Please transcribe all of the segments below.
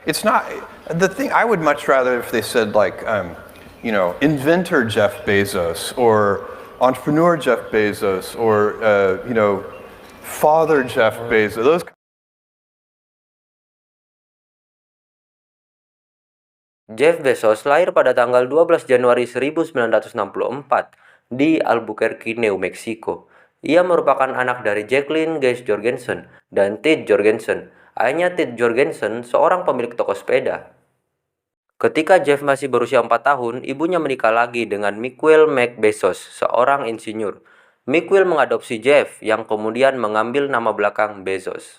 It's not the thing. I would much rather if they said like, inventor Jeff Bezos or entrepreneur Jeff Bezos or father Jeff Bezos. Those. Jeff Bezos lahir pada tanggal 12 Januari 1964 di Albuquerque, New Mexico. Ia merupakan anak dari Jacqueline Gates Jorgensen dan Ted Jorgensen. Ayahnya Ted Jorgensen seorang pemilik toko sepeda. Ketika Jeff masih berusia 4 tahun, ibunya menikah lagi dengan Michael Mac Bezos, seorang insinyur. Michael mengadopsi Jeff yang kemudian mengambil nama belakang Bezos.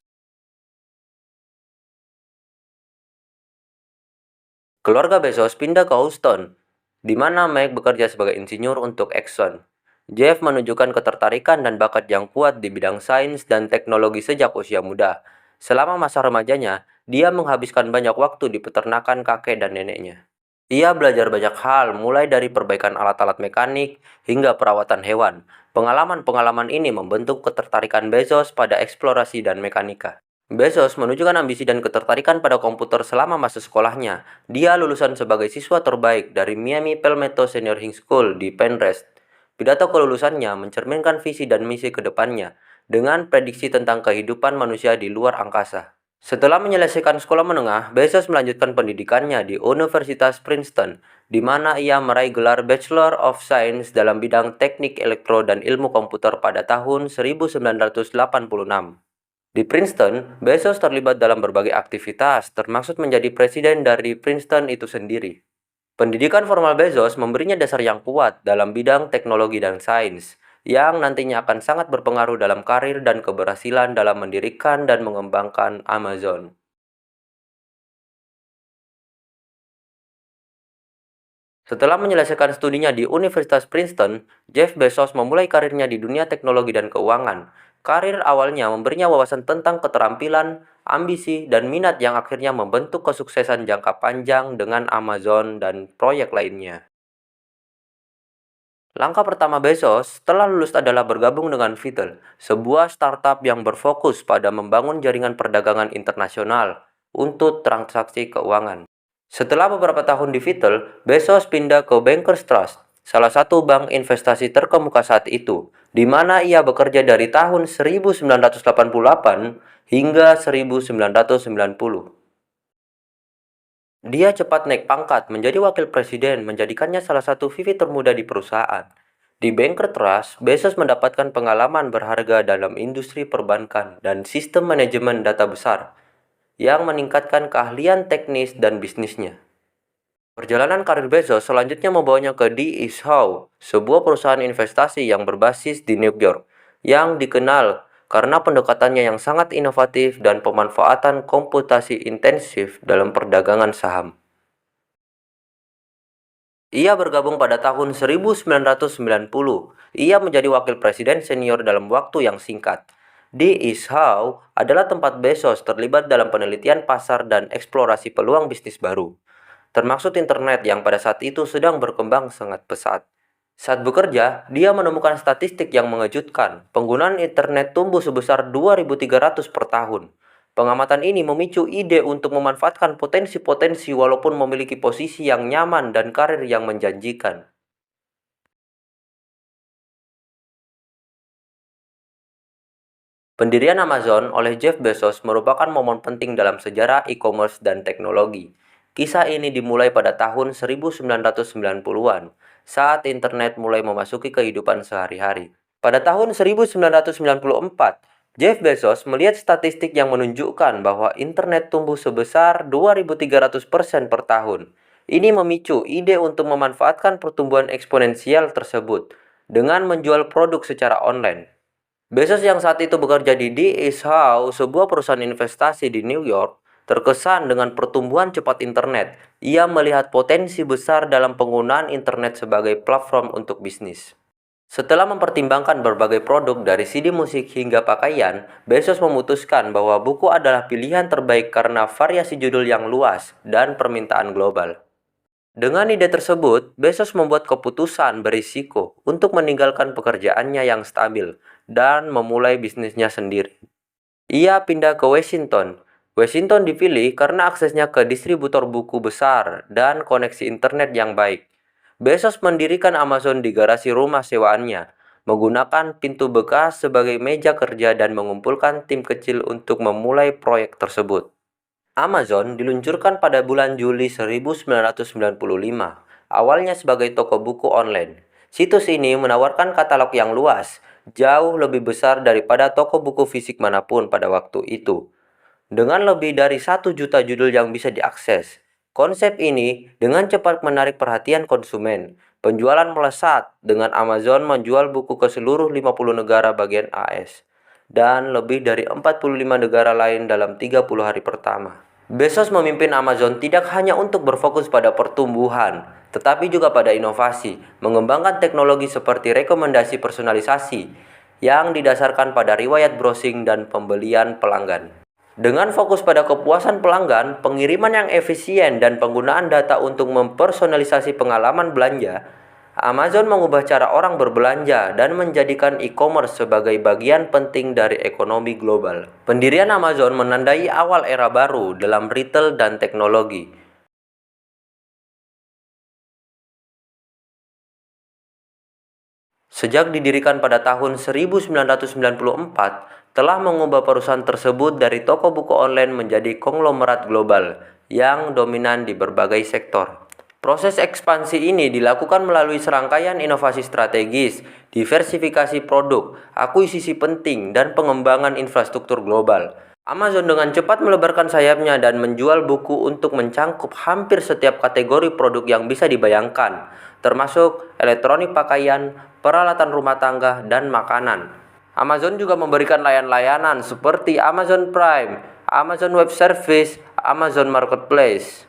Keluarga Bezos pindah ke Houston, di mana Mike bekerja sebagai insinyur untuk Exxon. Jeff menunjukkan ketertarikan dan bakat yang kuat di bidang sains dan teknologi sejak usia muda. Selama masa remajanya, dia menghabiskan banyak waktu di peternakan kakek dan neneknya. Ia belajar banyak hal, mulai dari perbaikan alat-alat mekanik hingga perawatan hewan. Pengalaman-pengalaman ini membentuk ketertarikan Bezos pada eksplorasi dan mekanika. Bezos menunjukkan ambisi dan ketertarikan pada komputer selama masa sekolahnya. Dia lulusan sebagai siswa terbaik dari Miami Palmetto Senior High School di Penrest. Pidato kelulusannya mencerminkan visi dan misi ke depannya, dengan prediksi tentang kehidupan manusia di luar angkasa. Setelah menyelesaikan sekolah menengah, Bezos melanjutkan pendidikannya di Universitas Princeton, di mana ia meraih gelar Bachelor of Science dalam bidang teknik elektro dan ilmu komputer pada tahun 1986. Di Princeton, Bezos terlibat dalam berbagai aktivitas, termasuk menjadi presiden dari Princeton itu sendiri. Pendidikan formal Bezos memberinya dasar yang kuat dalam bidang teknologi dan sains, yang nantinya akan sangat berpengaruh dalam karir dan keberhasilan dalam mendirikan dan mengembangkan Amazon. Setelah menyelesaikan studinya di Universitas Princeton, Jeff Bezos memulai karirnya di dunia teknologi dan keuangan. Karir awalnya memberinya wawasan tentang keterampilan, ambisi, dan minat yang akhirnya membentuk kesuksesan jangka panjang dengan Amazon dan proyek lainnya. Langkah pertama Bezos setelah lulus adalah bergabung dengan Vittel, sebuah startup yang berfokus pada membangun jaringan perdagangan internasional untuk transaksi keuangan. Setelah beberapa tahun di Vittel, Bezos pindah ke Bankers Trust, salah satu bank investasi terkemuka saat itu, di mana ia bekerja dari tahun 1988 hingga 1990. Dia cepat naik pangkat menjadi wakil presiden, menjadikannya salah satu VP termuda di perusahaan. Di Banker Trust, Bezos mendapatkan pengalaman berharga dalam industri perbankan dan sistem manajemen data besar, yang meningkatkan keahlian teknis dan bisnisnya. Perjalanan karir Bezos selanjutnya membawanya ke D. E. Shaw, sebuah perusahaan investasi yang berbasis di New York, yang dikenal karena pendekatannya yang sangat inovatif dan pemanfaatan komputasi intensif dalam perdagangan saham. Ia bergabung pada tahun 1990. Ia menjadi wakil presiden senior dalam waktu yang singkat. Di East Howe adalah tempat Bezos terlibat dalam penelitian pasar dan eksplorasi peluang bisnis baru, termasuk internet yang pada saat itu sedang berkembang sangat pesat. Saat bekerja, dia menemukan statistik yang mengejutkan. Penggunaan internet tumbuh sebesar 2.300 per tahun. Pengamatan ini memicu ide untuk memanfaatkan potensi-potensi walaupun memiliki posisi yang nyaman dan karir yang menjanjikan. Pendirian Amazon oleh Jeff Bezos merupakan momen penting dalam sejarah e-commerce dan teknologi. Kisah ini dimulai pada tahun 1990-an, saat internet mulai memasuki kehidupan sehari-hari. Pada tahun 1994, Jeff Bezos melihat statistik yang menunjukkan bahwa internet tumbuh sebesar 2.300% per tahun. Ini memicu ide untuk memanfaatkan pertumbuhan eksponensial tersebut dengan menjual produk secara online. Bezos yang saat itu bekerja di D.E. Shaw, sebuah perusahaan investasi di New York, terkesan dengan pertumbuhan cepat internet. Ia melihat potensi besar dalam penggunaan internet sebagai platform untuk bisnis. Setelah mempertimbangkan berbagai produk dari CD musik hingga pakaian, Bezos memutuskan bahwa buku adalah pilihan terbaik karena variasi judul yang luas dan permintaan global. Dengan ide tersebut, Bezos membuat keputusan berisiko untuk meninggalkan pekerjaannya yang stabil dan memulai bisnisnya sendiri. Ia pindah ke Washington. Washington dipilih karena aksesnya ke distributor buku besar dan koneksi internet yang baik. Bezos mendirikan Amazon di garasi rumah sewaannya, menggunakan pintu bekas sebagai meja kerja dan mengumpulkan tim kecil untuk memulai proyek tersebut. Amazon diluncurkan pada bulan Juli 1995, awalnya sebagai toko buku online. Situs ini menawarkan katalog yang luas, jauh lebih besar daripada toko buku fisik manapun pada waktu itu. Dengan lebih dari 1 juta judul yang bisa diakses, konsep ini dengan cepat menarik perhatian konsumen. Penjualan melesat dengan Amazon menjual buku ke seluruh 50 negara bagian AS dan lebih dari 45 negara lain dalam 30 hari pertama. Bezos memimpin Amazon tidak hanya untuk berfokus pada pertumbuhan, tetapi juga pada inovasi, mengembangkan teknologi seperti rekomendasi personalisasi yang didasarkan pada riwayat browsing dan pembelian pelanggan. Dengan fokus pada kepuasan pelanggan, pengiriman yang efisien, dan penggunaan data untuk mempersonalisasi pengalaman belanja, Amazon mengubah cara orang berbelanja dan menjadikan e-commerce sebagai bagian penting dari ekonomi global. Pendirian Amazon menandai awal era baru dalam retail dan teknologi. Sejak didirikan pada tahun 1994, telah mengubah perusahaan tersebut dari toko buku online menjadi konglomerat global yang dominan di berbagai sektor. Proses ekspansi ini dilakukan melalui serangkaian inovasi strategis, diversifikasi produk, akuisisi penting, dan pengembangan infrastruktur global. Amazon dengan cepat melebarkan sayapnya dan menjual buku untuk mencangkup hampir setiap kategori produk yang bisa dibayangkan, termasuk elektronik pakaian, peralatan rumah tangga, dan makanan. Amazon juga memberikan layanan seperti Amazon Prime, Amazon Web Service, Amazon Marketplace.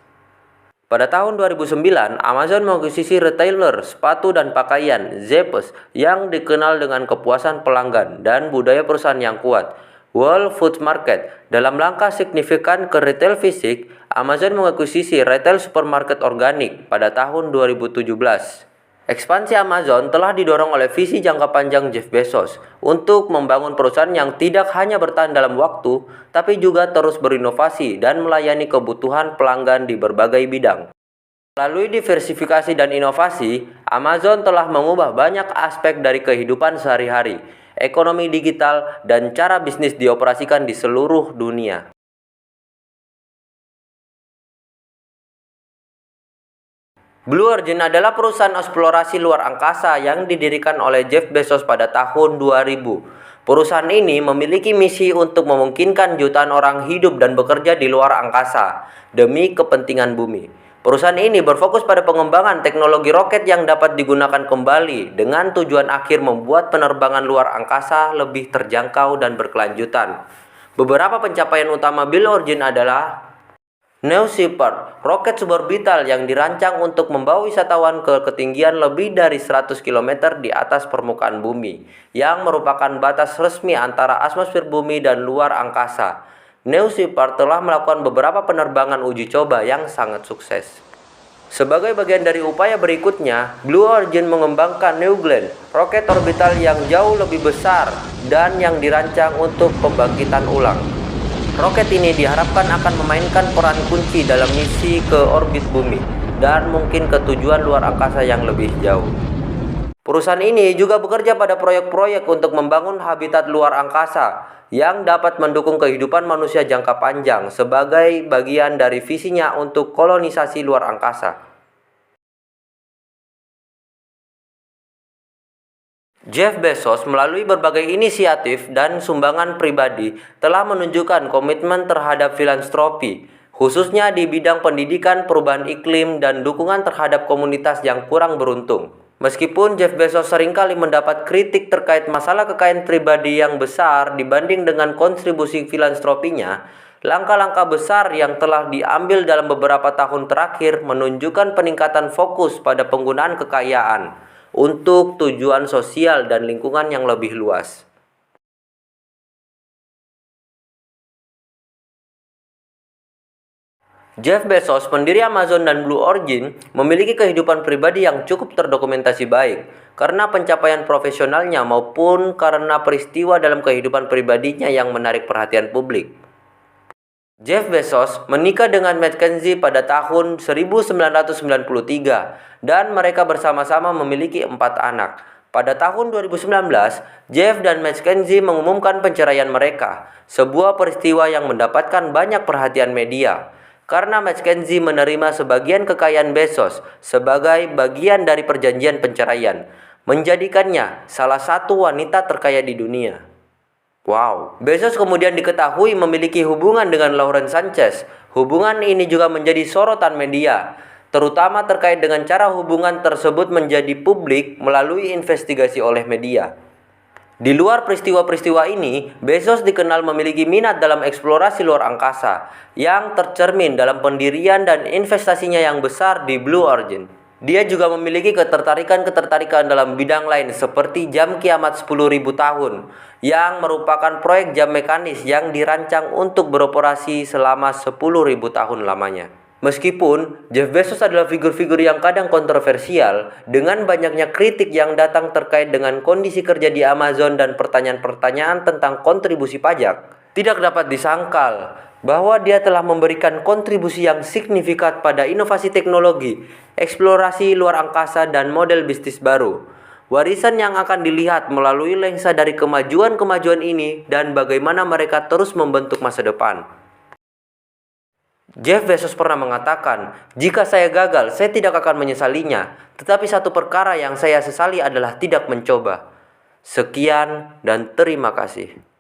Pada tahun 2009, Amazon mengakuisisi retailer sepatu dan pakaian Zappos yang dikenal dengan kepuasan pelanggan dan budaya perusahaan yang kuat, Whole Foods Market. Dalam langkah signifikan ke retail fisik, Amazon mengakuisisi retail supermarket organik pada tahun 2017. Ekspansi Amazon telah didorong oleh visi jangka panjang Jeff Bezos untuk membangun perusahaan yang tidak hanya bertahan dalam waktu, tapi juga terus berinovasi dan melayani kebutuhan pelanggan di berbagai bidang. Melalui diversifikasi dan inovasi, Amazon telah mengubah banyak aspek dari kehidupan sehari-hari, ekonomi digital, dan cara bisnis dioperasikan di seluruh dunia. Blue Origin adalah perusahaan eksplorasi luar angkasa yang didirikan oleh Jeff Bezos pada tahun 2000. Perusahaan ini memiliki misi untuk memungkinkan jutaan orang hidup dan bekerja di luar angkasa demi kepentingan bumi. Perusahaan ini berfokus pada pengembangan teknologi roket yang dapat digunakan kembali dengan tujuan akhir membuat penerbangan luar angkasa lebih terjangkau dan berkelanjutan. Beberapa pencapaian utama Blue Origin adalah New Shepard, roket suborbital yang dirancang untuk membawa wisatawan ke ketinggian lebih dari 100 km di atas permukaan bumi, yang merupakan batas resmi antara atmosfer bumi dan luar angkasa. New Shepard telah melakukan beberapa penerbangan uji coba yang sangat sukses. Sebagai bagian dari upaya berikutnya, Blue Origin mengembangkan New Glenn, roket orbital yang jauh lebih besar dan yang dirancang untuk pembangkitan ulang. Roket ini diharapkan akan memainkan peran kunci dalam misi ke orbit bumi dan mungkin ke tujuan luar angkasa yang lebih jauh. Perusahaan ini juga bekerja pada proyek-proyek untuk membangun habitat luar angkasa yang dapat mendukung kehidupan manusia jangka panjang sebagai bagian dari visinya untuk kolonisasi luar angkasa. Jeff Bezos melalui berbagai inisiatif dan sumbangan pribadi telah menunjukkan komitmen terhadap filantropi, khususnya di bidang pendidikan, perubahan iklim, dan dukungan terhadap komunitas yang kurang beruntung. Meskipun Jeff Bezos seringkali mendapat kritik terkait masalah kekayaan pribadi yang besar dibanding dengan kontribusi filantropinya, langkah-langkah besar yang telah diambil dalam beberapa tahun terakhir menunjukkan peningkatan fokus pada penggunaan kekayaan untuk tujuan sosial dan lingkungan yang lebih luas. Jeff Bezos, pendiri Amazon dan Blue Origin, memiliki kehidupan pribadi yang cukup terdokumentasi baik karena pencapaian profesionalnya maupun karena peristiwa dalam kehidupan pribadinya yang menarik perhatian publik. Jeff Bezos menikah dengan Mackenzie pada tahun 1993 dan mereka bersama-sama memiliki 4 anak. Pada tahun 2019, Jeff dan Mackenzie mengumumkan perceraian mereka, sebuah peristiwa yang mendapatkan banyak perhatian media. Karena Mackenzie menerima sebagian kekayaan Bezos sebagai bagian dari perjanjian perceraian, menjadikannya salah satu wanita terkaya di dunia. Wow, Bezos kemudian diketahui memiliki hubungan dengan Lauren Sanchez. Hubungan ini juga menjadi sorotan media, terutama terkait dengan cara hubungan tersebut menjadi publik melalui investigasi oleh media. Di luar peristiwa-peristiwa ini, Bezos dikenal memiliki minat dalam eksplorasi luar angkasa, yang tercermin dalam pendirian dan investasinya yang besar di Blue Origin. Dia juga memiliki ketertarikan dalam bidang lain seperti jam kiamat 10.000 tahun, yang merupakan proyek jam mekanis yang dirancang untuk beroperasi selama 10.000 tahun lamanya. Meskipun Jeff Bezos adalah figur-figur yang kadang kontroversial, dengan banyaknya kritik yang datang terkait dengan kondisi kerja di Amazon dan pertanyaan-pertanyaan tentang kontribusi pajak, tidak dapat disangkal bahwa dia telah memberikan kontribusi yang signifikan pada inovasi teknologi, eksplorasi luar angkasa, dan model bisnis baru. Warisan yang akan dilihat melalui lensa dari kemajuan-kemajuan ini dan bagaimana mereka terus membentuk masa depan. Jeff Bezos pernah mengatakan, "Jika saya gagal, saya tidak akan menyesalinya. Tetapi satu perkara yang saya sesali adalah tidak mencoba." Sekian dan terima kasih.